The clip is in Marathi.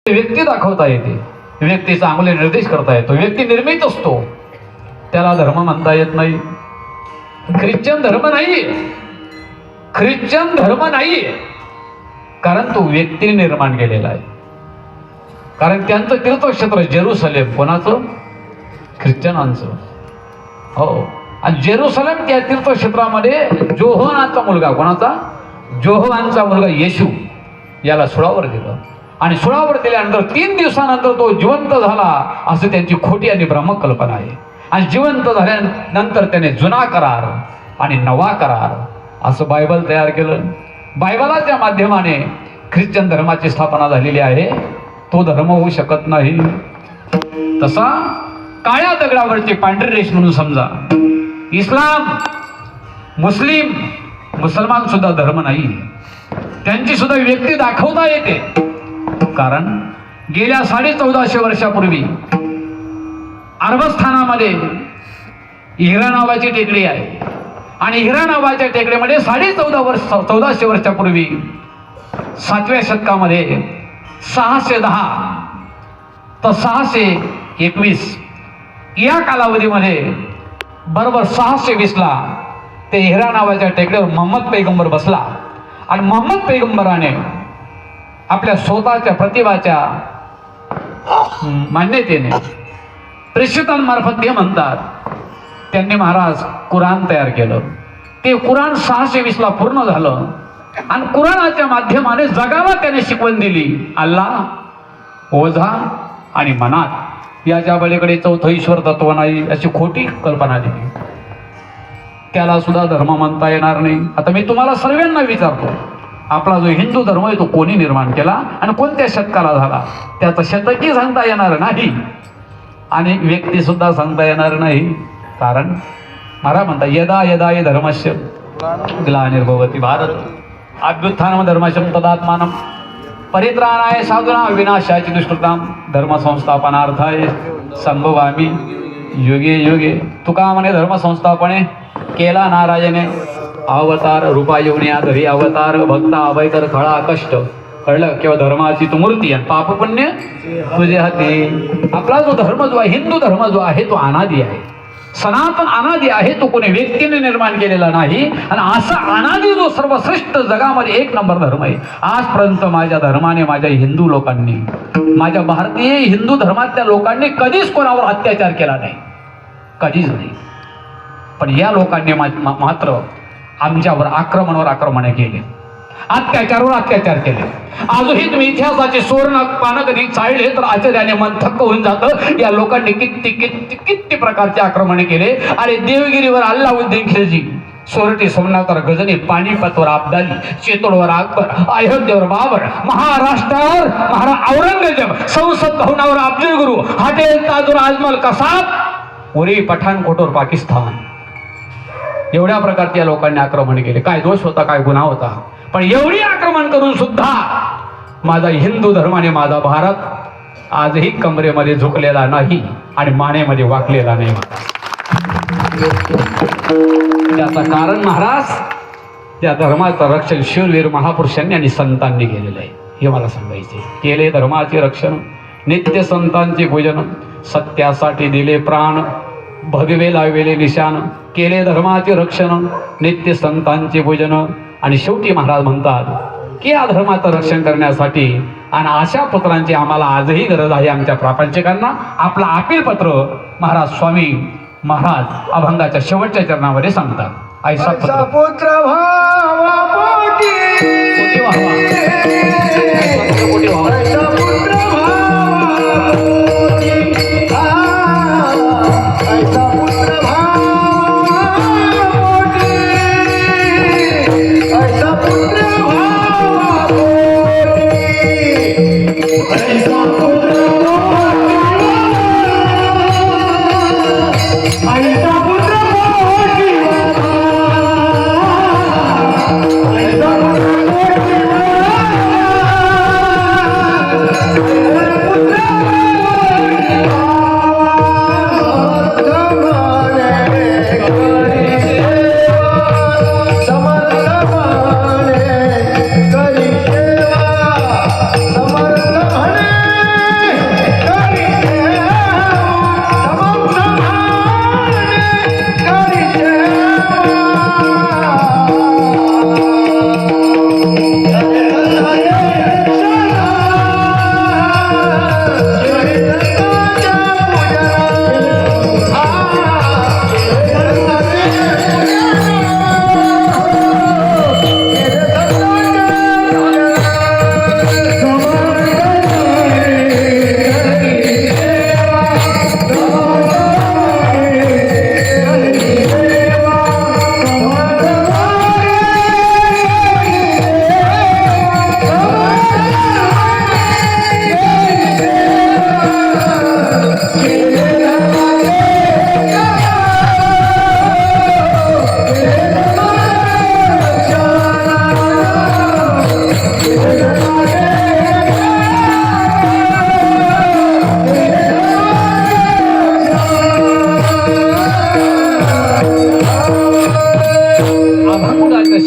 व्यक्ती दाखवता येते, व्यक्ती चांगले निर्देश करता येतो, व्यक्ती निर्मित असतो, त्याला धर्म म्हणता येत नाही. ख्रिश्चन धर्म नाही, ख्रिश्चन धर्म नाही, कारण तो व्यक्ती निर्माण केलेला आहे. कारण त्यांचं तीर्थक्षेत्र जेरुसलेम, कोणाचं? ख्रिश्चनांचं. हो, आणि जेरुसलेम त्या तीर्थक्षेत्रामध्ये जोहोनाचा मुलगा, कोणाचा? जोहोनाचा मुलगा येशू याला सुळावर दिलं, आणि सुळावर दिल्यानंतर 3 दिवसानंतर तो जिवंत झाला, असं त्यांची खोटी आणि भ्रामक कल्पना आहे. आणि जिवंत झाल्यानंतर त्याने जुना करार आणि नवा करार असं बायबल तयार केलं. बायबलाच्या माध्यमाने ख्रिश्चन धर्माची स्थापना झालेली आहे. तो धर्म होऊ शकत नाही. तसा काळ्या दगडावरची पांढरी रेष म्हणून समजा. इस्लाम, मुसलमान सुद्धा धर्म नाही, त्यांची सुद्धा व्यक्ती दाखवता येते. कारण गेल्या 1450 वर्षापूर्वी अरबस्थानामध्ये हिरा नावाची टेकडी आहे, आणि हिरा नावाच्या टेकडीमध्ये 1450 वर्षापूर्वी 7व्या शतकामध्ये 610 तर 621 या कालावधीमध्ये बरोबर 620ला ते हिरा नावाच्या टेकडीवर मोहम्मद पैगंबर बसला, आणि मोहम्मद पैगंबराने आपल्या स्वतःच्या प्रतिभाच्या मान्यतेने प्रेषितांमार्फत ते म्हणतात, त्यांनी महाराज कुराण तयार केलं. ते कुराण 620ला पूर्ण झालं, आणि कुराणाच्या माध्यमाने जगाला त्याने शिकवण दिली. अल्लाह, ओझा आणि मनात याच्या पलीकडे चौथं ईश्वर तत्व नाही, अशी खोटी कल्पना दिली. त्याला सुद्धा धर्म म्हणता येणार नाही. आता मी तुम्हाला सर्वांना विचारतो, आपला जो हिंदू धर्म आहे तो कोणी निर्माण केला आणि कोणत्या शतकाला झाला? त्याचं शतकही सांगता येणार नाही, आणि व्यक्ती सुद्धा सांगता येणार नाही. कारण महाराज म्हणता, यदा यदा ये धर्मस्य ग्लानिर्भवति भारत अभ्युत्थानम धर्मशम तदात्मानम परित्राणाय साधूनां विनाशाय दुष्कृतां धर्म संस्थापनार्थाय संभवामी युगे युगे. तुका म्हणे धर्म संस्थापने केला नारायणे, अवतार रूपा येऊन या धरी अवतार, भक्ता अभयकर खळा कष्ट. कळलं? किंवा धर्माची तू मूर्ती आणि पाप पुण्य तुझे हाती. आपला जो धर्म जो आहे, हिंदू धर्म जो आहे, तो अनादी आहे, सनातन अनादी आहे. तो कोणी व्यक्तीने निर्माण केलेला नाही, आणि असा अनादी जो सर्वश्रेष्ठ जगामध्ये 1 नंबर धर्म आहे. आजपर्यंत माझ्या धर्माने, माझ्या हिंदू लोकांनी, माझ्या भारतीय हिंदू धर्मातल्या लोकांनी कधीच कोणावर अत्याचार केला नाही, कधीच नाही. पण या लोकांनी मात्र आमच्यावर आक्रमण केले, अत्याचारावर अत्याचार केले. आजही तुम्ही इतिहासाचे सुवर्ण पानं कधी चाळले तर आश्चर्याने मन थक्क होऊन जातं. या लोकांनी किती प्रकारचे आक्रमणे केले. अरे देवगिरीवर अल्लाउद्दीन खिलजी, सोरठी सोमनाथवर गजनी, पानिपतवर अब्दाली, चितोडवर अकबर, अयोध्येवर बाबर, महाराष्ट्रावर महाराज औरंगजेब, संसद भवनावर अफजल गुरु, हॉटेल ताजवर अजमल कसाब, उरी पठाणकोटवर पाकिस्तान. एवढ्या प्रकारच्या लोकांनी आक्रमण केले. काय दोष होता, काय गुन्हा होता? पण एवढी आक्रमण करून सुद्धा माझा हिंदू धर्म आणि माझा भारत आजही कमरेमध्ये झुकलेला नाही आणि मानेमध्ये वाकलेला नाही. त्याचं कारण महाराज, त्या धर्माचं रक्षण शूरवीर महापुरुषांनी आणि संतांनी केलेलं आहे. हे मला सांगायचे. केले धर्माचे रक्षण, नित्य संतांचे पूजन, सत्यासाठी दिले प्राण, भगवे लावलेले निशान. केले धर्माचे रक्षण, नित्य संतांचे पूजन. आणि शेवटी महाराज म्हणतात की या धर्माचं रक्षण करण्यासाठी आणि अशा पुत्रांची आम्हाला आजही गरज आहे. आमच्या प्रापंचिकांना आपला अपील पत्र महाराज स्वामी महाराज अभंगाच्या शेवटच्या चरणामध्ये सांगतात. ऐसा पुत्र